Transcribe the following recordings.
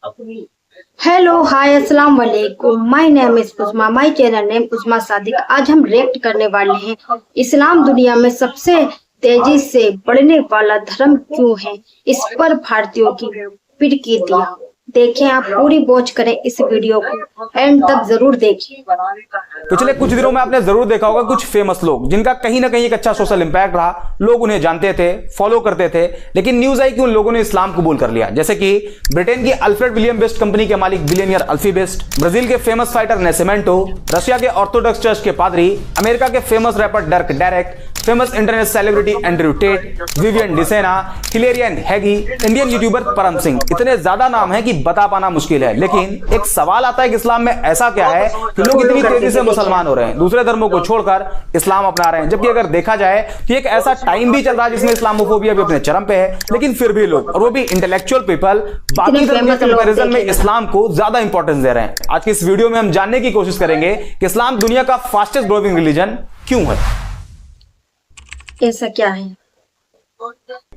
Hello hi अस्सलाम वालेकुम। My name is Usma, my channel name Usma Sadiq. आज हम रिएक्ट करने वाले हैं इस्लाम दुनिया में सबसे तेजी से बढ़ने वाला धर्म क्यों है, इस पर भारतीयों की प्रतिक्रिया। देखें, आप पूरी वॉच करें इस वीडियो को, एंड तक जरूर देखें। पिछले कुछ दिनों में आपने जरूर देखा होगा कुछ फेमस लोग जिनका कहीं ना कहीं एक अच्छा सोशल इंपैक्ट रहा, लोग उन्हें जानते थे, फॉलो करते थे, लेकिन न्यूज आई कि उन लोगों ने इस्लाम कबूल कर लिया। जैसे कि ब्रिटेन की अल्फ्रेड विलियम बेस्ट कंपनी के मालिक बिलियनियर अल्फी बेस्ट, ब्राजील के फेमस फाइटर नेसेमेंटो, रशिया के ऑर्थोडॉक्स चर्च के पादरी, अमेरिका के famous rapper डर्क Derek, famous internet celebrity Andrew Tate, Vivian Dsena, हिलेरियन हैगी, इंडियन यूट्यूबर परम सिंह। इतने ज्यादा नाम है कि बता पाना मुश्किल है। लेकिन एक सवाल आता है कि इस्लाम में ऐसा क्या है कि लोग इतनी तेजी से मुसलमान हो रहे हैं, दूसरे धर्मों को छोड़कर इस्लाम अपना रहे हैं। जबकि अगर देखा जाए तो एक ऐसा टाइम भी चल रहा है जिसमें इस्लामोफोबिया भी अपने चरम पे है, लेकिन फिर भी लोग, और वो भी इंटेलेक्चुअल पीपल, बाकी धर्म के कंपैरिजन में इस्लाम को ज्यादा इंपॉर्टेंस दे रहे हैं। आज की इस वीडियो में हम जानने की कोशिश करेंगे कि इस्लाम दुनिया का फास्टेस्ट ग्रोइंग रिलीजन क्यों है। ऐसा क्या है?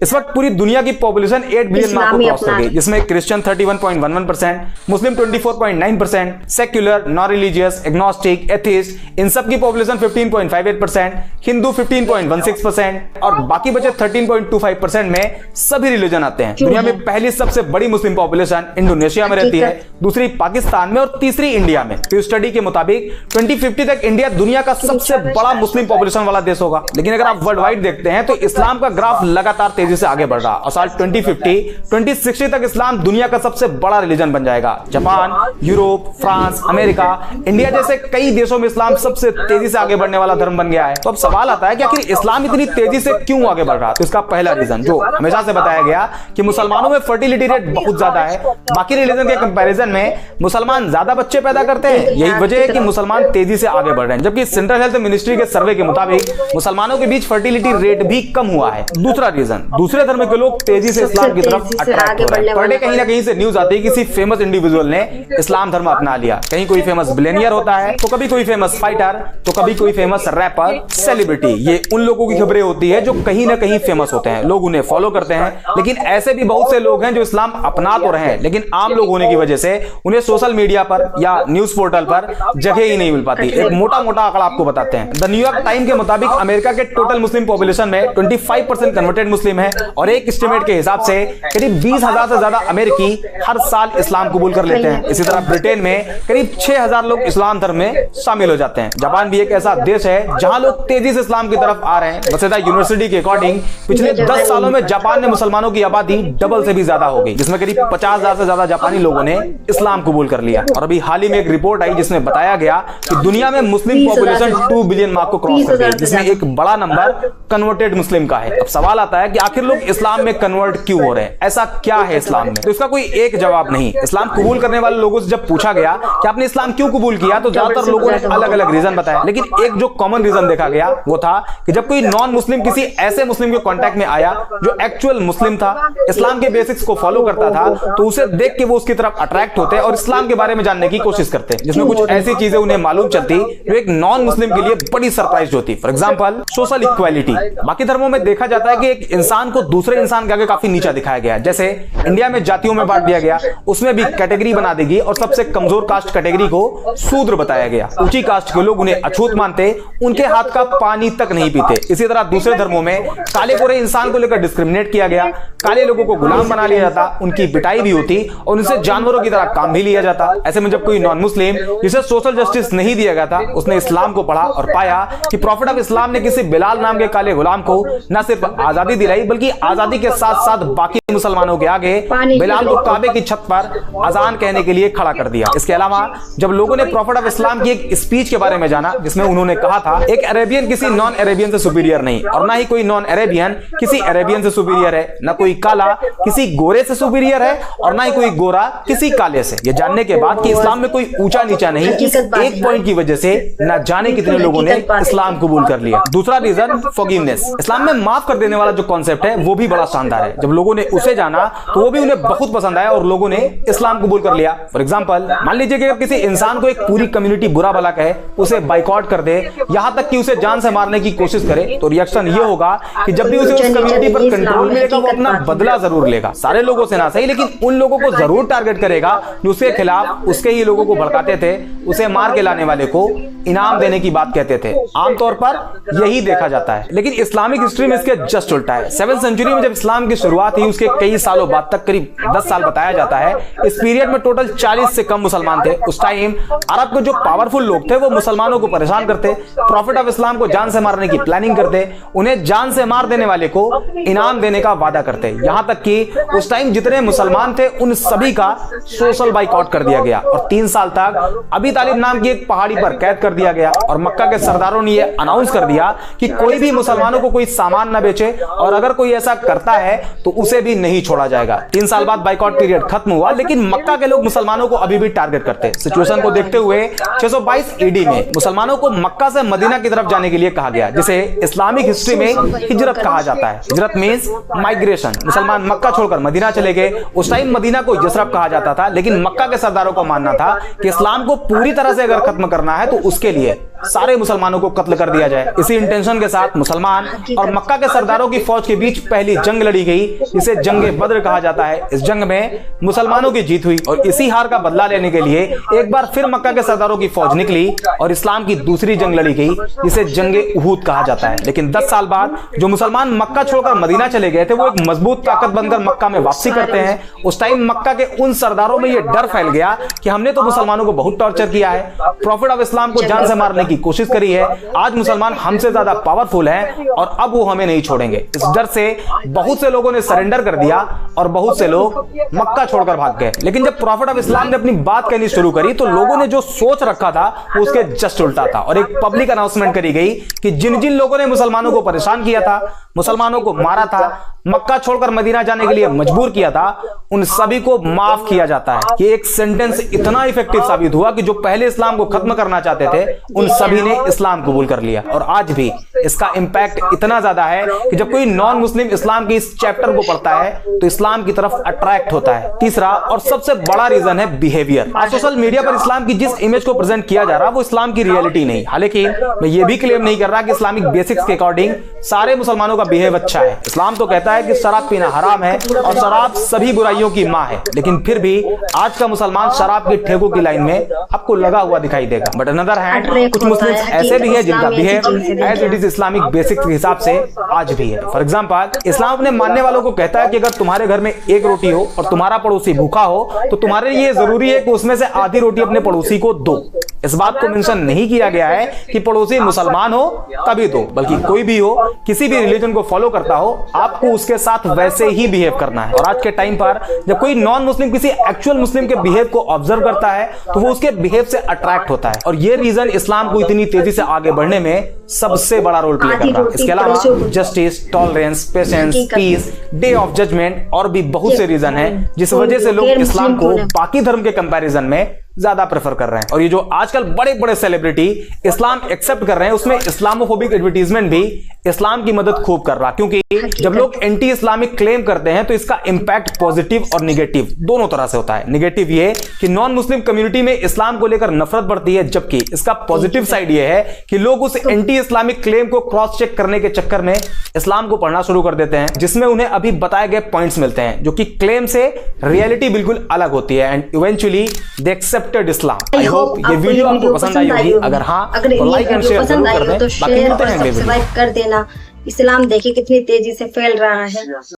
इस वक्त पूरी दुनिया की पॉपुलेशन 8 बिलियन मार्क को क्रॉस कर गई, जिसमें Christian 31.11%, Muslim 24.9%, secular, non religious, agnostic, atheist, इन सब की पॉपुलेशन 15.58%, हिंदू 15.16% और बाकी बचे 13.25% में सभी रिलीजन आते हैं। दुनिया में पहली सबसे बड़ी मुस्लिम पॉपुलेशन इंडोनेशिया में रहती है, दूसरी पाकिस्तान में और तीसरी इंडिया में। तो स्टडी के मुताबिक 2050 तक इंडिया दुनिया का सबसे बड़ा मुस्लिम पॉपुलेशन वाला देश होगा। लेकिन अगर आप वर्ल्ड वाइड देखते हैं तो इस्लाम का ग्राफ लगातार तेजी से आगे बढ़ रहा और साल 2060 तक इस्लाम दुनिया का सबसे बड़ा रिलीजन बन जाएगा। Japan, Europe, France, America, India जैसे कई देशों में इस्लाम सबसे तेजी से आगे बढ़ने वाला धर्म बन गया है। तो अब सवाल आता है कि आखिर इस्लाम इतनी तेजी से क्यों आगे बढ़ रहा है। तो इसका पहला रीजन जो हमेशा से बताया गया कि मुसलमानों में फर्टिलिटी रेट बहुत ज्यादा है, बाकी रिलीजन के कंपैरिजन में मुसलमान ज्यादा बच्चे पैदा करते हैं। यही वजह है कि मुसलमान तेजी से आगे बढ़ रहे हैं। जबकि सेंट्रल हेल्थ मिनिस्ट्री के सर्वे के मुताबिक मुसलमानों के बीच फर्टिलिटी रेट भी कम हुआ है। दूसरा रीजन, दूसरे धर्म के लोग तेजी से इस्लाम की तरफ अट्रैक्ट हो रहे हैं। पर डे कहीं ना कहीं से न्यूज आती है किसी फेमस इंडिविजुअल ने इस्लाम धर्म अपना लिया। कहीं कोई फेमस बिलियनियर होता है, तो कभी कोई फेमस फाइटर, तो कभी कोई फेमस रैपर, सेलिब्रिटी। ये उन लोगों की खबरें होती है जो कहीं ना कहीं फेमस होते हैं, लोग उन्हें फॉलो करते हैं। लेकिन ऐसे भी बहुत से लोग हैं जो इस्लाम अपना तो रहे हैं, लेकिन आम लोग होने की वजह से उन्हें सोशल मीडिया पर या न्यूज पोर्टल पर जगह ही नहीं मिल पाती। एक मोटा मोटा आंकड़ा आपको बताते हैं। द न्यूयॉर्क टाइम के मुताबिक अमेरिका के टोटल मुस्लिम पॉपुलेशन में 25% कन्वर्टेड मुस्लिम है और एक एस्टिमेट के हिसाब से करीब 20,000 से ज्यादा अमेरिकी हर साल इस्लाम कबूल कर लेते हैं। इसी तरह ब्रिटेन में करीब 6,000 लोग इस्लाम धर्म में शामिल हो जाते हैं। जापान भी एक ऐसा देश है जहां लोग तेजी से इस्लाम की तरफ आ रहे हैं। वसेदा यूनिवर्सिटी के अकॉर्डिंग पिछले 10 सालों में जापान में मुसलमानों की आबादी डबल से भी ज्यादा हो गई, जिसमें करीब 50,000 से ज्यादा जापानी लोगों ने इस्लाम कबूल कर लिया। और अभी हाल ही में एक रिपोर्ट आई जिसमें बताया गया कि दुनिया में मुस्लिम पॉपुलेशन 2 बिलियन मार्क को क्रॉस कर गई, जिसमें एक बड़ा नंबर कन्वर्टेड मुस्लिम का है। अब सवाल आता है कि आखिर लोग इस्लाम में कन्वर्ट क्यों हो रहे हैं, ऐसा क्या है इस्लाम में। तो इसका कोई एक जवाब नहीं। इस्लाम कबूल करने वाले लोगों से जब पूछा गया कि आपने इस्लाम क्यों कबूल किया, तो ज्यादातर लोगों ने अलग अलग रीजन बताया। लेकिन एक जो कॉमन रीजन देखा गया वो था कि जब कोई नॉन मुस्लिम किसी ऐसे मुस्लिम के कांटेक्ट में आया जो एक्चुअल मुस्लिम था, इस्लाम के बेसिक्स को फॉलो करता था, तो उसे देख के वो उसकी तरफ अट्रैक्ट होते और इस्लाम के बारे में जानने की कोशिश करते, जिसमें कुछ ऐसी चीजें उन्हें मालूम चलती जो एक नॉन मुस्लिम के लिए बड़ी सरप्राइज होती। For example, social equality. बाकी धर्मों में देखा जाता है कि एक इंसान को दूसरे इंसान के आगे काफी नीचा दिखाया गया है। जैसे इंडिया में जातियों में बांट दिया गया, उसमें भी कैटेगरी बना देगी और सबसे कमजोर कास्ट कैटेगरी को शूद्र बताया गया। ऊंची कास्ट के लोग उन्हें अछूत मानते, उनके हाथ का पानी तक नहीं पीते। इसी तरह दूसरे धर्मों में काले गोरे इंसान को लेकर डिस्क्रिमिनेट किया गया, काले लोगों को गुलाम बना लिया जाता, उनकी पिटाई भी होती और उनसे जानवरों की तरह काम भी लिया जाता। ऐसे में जब कोई नॉन मुस्लिम जिसे सोशल जस्टिस नहीं दिया गया था, उसने इस्लाम को पढ़ा और पाया कि प्रॉफिट ऑफ इस्लाम ने किसी बिलाल नाम के काले गुलाम को न सिर्फ आजादी दिलाई, बल्कि आजादी के साथ साथ बाकी मुसलमानों के आगे बिलाल को काबे की छत पर अजान कहने के लिए खड़ा कर दिया। इसके अलावा जब लोगों ने प्रॉफिट ऑफ इस्लाम की एक स्पीच के बारे में जाना, जिसमें उन्होंने कहा था एक अरेबियन किसी नॉन अरेबियन से सुपीरियर नहीं, और ना ही कोई नॉन अरेबियन किसी अरेबियन से सुपीरियर है, ना कोई काला किसी गोरे से सुपीरियर है और ना ही कोई गोरा किसी काले से। यह जानने के बाद कि इस्लाम में कोई ऊंचा नीचा नहीं, इस एक पॉइंट की वजह से न जाने कितने लोगों ने इस्लाम कबूल कर लिया। दूसरा रीजन, फॉरगिवनेस। इस्लाम में माफ कर देने वाला जो कॉन्सेप्ट है वो भी बड़ा शानदार है। जब लोगों ने उसे जाना तो वो भी उन्हें बहुत पसंद आया और लोगों ने इस्लाम कबूल कर लिया। फॉर एग्जांपल, मान लीजिए कि अगर किसी इंसान को एक पूरी कम्युनिटी बुरा भला कहे, उसे बाइकआउट कर दे, यहां तक कि उसे जान से मारने की कोशिश करे, तो रिएक्शन ये होगा कि जब भी उसे उस कम्युनिटी पर कंट्रोल मिलेगा वो अपना बदला जरूर लेगा। सारे लोगों से ना सही, लेकिन उन लोगों को जरूर टारगेट करेगा जो उसके खिलाफ उसके ही लोगों को भड़काते थे, उसे मार के लाने वाले को इनाम देने की बात कहते थे। आमतौर पर यही देखा जाता है, लेकिन इस्लामिक हिस्ट्री में इसके जस्ट उल्टा है। 7th सेंचुरी में जब इस्लाम की शुरुआत हुई, उसके कई सालों बाद तक, करीब 10 साल बताया जाता है, इस पीरियड में टोटल 40 से कम मुसलमान थे। उस टाइम अरब के जो पावरफुल लोग थे वो मुसलमानों को परेशान करते, प्रॉफिट ऑफ इस्लाम को जान से मारने की प्लानिंग करते, उन्हें जान से मार देने वाले को इनाम देने का वादा करते। यहां तक कि उस टाइम जितने मुसलमान थे उन सभी का सोशल बाइकआउट कर दिया गया और 3 साल तक अबी तालिब नाम की एक पहाड़ी पर कैद कर दिया गया। और मक्का के सरदारों ने यह अनाउंस कर दिया कि कोई भी मुसलमानों को कोई सामान न बेचे और अगर कोई ऐसा करता है तो उसे भी नहीं छोड़ा जाएगा। 3 साल बाद बाइकआउट पीरियड खत्म हुआ, लेकिन मक्का के लोग मुसलमानों को अभी भी टारगेट करते। सिचुएशन को देखते हुए 622 ईडी में मुसलमानों को मक्का से मदीना की तरफ जाने के लिए कहा गया, जिसे इस्लामिक हिस्ट्री में हिजरत कहा जाता है। हिजरत मींस माइग्रेशन। मुसलमान मक्का छोड़कर मदीना चले गए। उस टाइम मदीना को यसरब कहा जाता था, लेकिन मक्का के सरदारों को मानना था कि इस्लाम को पूरी तरह से अगर खत्म करना है तो उसके लिए सारे मुसलमानों को कत्ल कर दिया जाए। इसी इंटेंशन के साथ मुसलमान और मक्का के सरदारों की फौज के बीच पहली जंग लड़ी गई, जिसे जंगे बद्र कहा जाता है। इस जंग में मुसलमानों की जीत हुई और इसी हार का बदला लेने के लिए एक बार फिर मक्का के सरदारों की फौज निकली और इस्लाम की दूसरी जंग लड़ी गई, जिसे जंगे उहूद कहा जाता है। लेकिन 10 साल बाद जो मुसलमान मक्का छोड़कर मदीना चले गए थे, वो एक मजबूत ताकत बनकर मक्का में वापसी करते हैं। उस टाइम मक्का के उन सरदारों में यह डर फैल गया कि हमने तो मुसलमानों को बहुत टॉर्चर किया है, प्रॉफिट ऑफ इस्लाम को जान से मारने की कोशिश करी है, आज मुसलमान हमसे ज्यादा पावरफुल हैं और अब वो हमें नहीं छोड़ेंगे। इस डर से बहुत से लोगों ने सरेंडर कर दिया और बहुत से लोग मक्का छोड़कर भाग गए। लेकिन जब प्रॉफिट ऑफ इस्लाम ने अपनी बात कहनी शुरू करी तो लोगों ने जो सोच रखा था वो उसके जस्ट उल्टा था और एक पब्लिक अनाउंसमेंट करी गई कि जिन जिन लोगों ने मुसलमानों को परेशान किया था, मुसलमानों को मारा था, मक्का छोड़कर मदीना जाने के लिए मजबूर किया था, उन सभी को माफ किया जाता है। ये एक सेंटेंस इतना इफेक्टिव साबित हुआ कि जो पहले इस्लाम को खत्म करना चाहते थे उन सभी ने इस्लाम कबूल कर लिया। और आज भी इसका इंपैक्ट इतना ज्यादा है कि जब कोई नॉन मुस्लिम इस्लाम के इस चैप्टर को पढ़ता है तो इस्लाम की तरफ अट्रैक्ट होता है। तीसरा और सबसे बड़ा रीजन है बिहेवियर। आज सोशल मीडिया पर इस्लाम की जिस इमेज को प्रेजेंट किया जा रहा है वो इस्लाम की रियलिटी नहीं। हालांकि मैं ये भी क्लेम नहीं कर रहा कि इस्लामिक बेसिक्स के अकॉर्डिंग सारे मुसलमानों का बिहेव अच्छा है। इस्लाम तो कहता है कि शराब पीना हराम है और शराब सभी बुराइयों की मां है, लेकिन फिर भी आज का मुसलमान शराब के ठेकों की लाइन में आपको लगा हुआ दिखाई देगा। बट अनदर हैंड कुछ मुस्लिम ऐसे भी है जिनका behave as it is Islamic basics के हिसाब से आज भी है। फॉर एग्जांपल, इस्लाम अपने मानने वालों को कहता है कि अगर तुम्हारे घर में एक रोटी हो और तुम्हारा पड़ोसी भूखा हो तो तुम्हारे लिए जरूरी है कि उसमें से आधी रोटी अपने पड़ोसी को दो। इस बात को मेंशन नहीं किया गया है कि पड़ोसी मुसलमान हो तभी दो, बल्कि कोई भी हो, किसी भी रिलीजन को फॉलो करता हो, आपको उसके साथ वैसे ही बिहेव करना है। और आज के टाइम पर जब कोई नॉन मुस्लिम किसी एक्चुअल मुस्लिम के बिहेव को ऑब्जर्व करता है तो वो उसके बिहेव से अट्रैक्ट होता है और ये रीजन इस्लाम को इतनी तेजी से आगे बढ़ने में सबसे बड़ा रोल प्ले कर रहा है। इसके अलावा justice, tolerance, patience, peace, day of judgment और भी बहुत से रीजन है जिस वजह से लोग इस्लाम को बाकी धर्म के कंपैरिजन में ज्यादा प्रेफर कर रहे हैं। और ये जो आजकल बड़े बड़े सेलिब्रिटी इस्लाम एक्सेप्ट कर रहे हैं उसमें इस्लामोफोबिक एडवर्टीजमेंट भी इस्लाम की मदद खूब कर रहा, क्योंकि जब लोग एंटी इस्लामिक क्लेम करते हैं तो इसका इंपैक्ट पॉजिटिव और निगेटिव दोनों तरह से होता है। निगेटिव ये कि नॉन मुस्लिम कम्युनिटी में इस्लाम को लेकर नफरत बढ़ती है, जबकि इसका पॉजिटिव साइड ये है कि लोग उस एंटी इस्लामिक क्लेम को क्रॉस चेक करने के चक्कर में इस्लाम को पढ़ना शुरू कर देते हैं, जिसमें उन्हें अभी बताए गए पॉइंट्स मिलते हैं जो कि क्लेम से रियलिटी बिल्कुल अलग होती है and eventually they accepted Islam. I hope ये वीडियो आपको पसंद आई होगी। अगर हाँ तो लाइक एंड शेयर जरूर कर दें। बाकी मिलते हैं अगले वीडियो। कर देना। इस्लाम देखिए कितनी तेजी से फैल रहा है।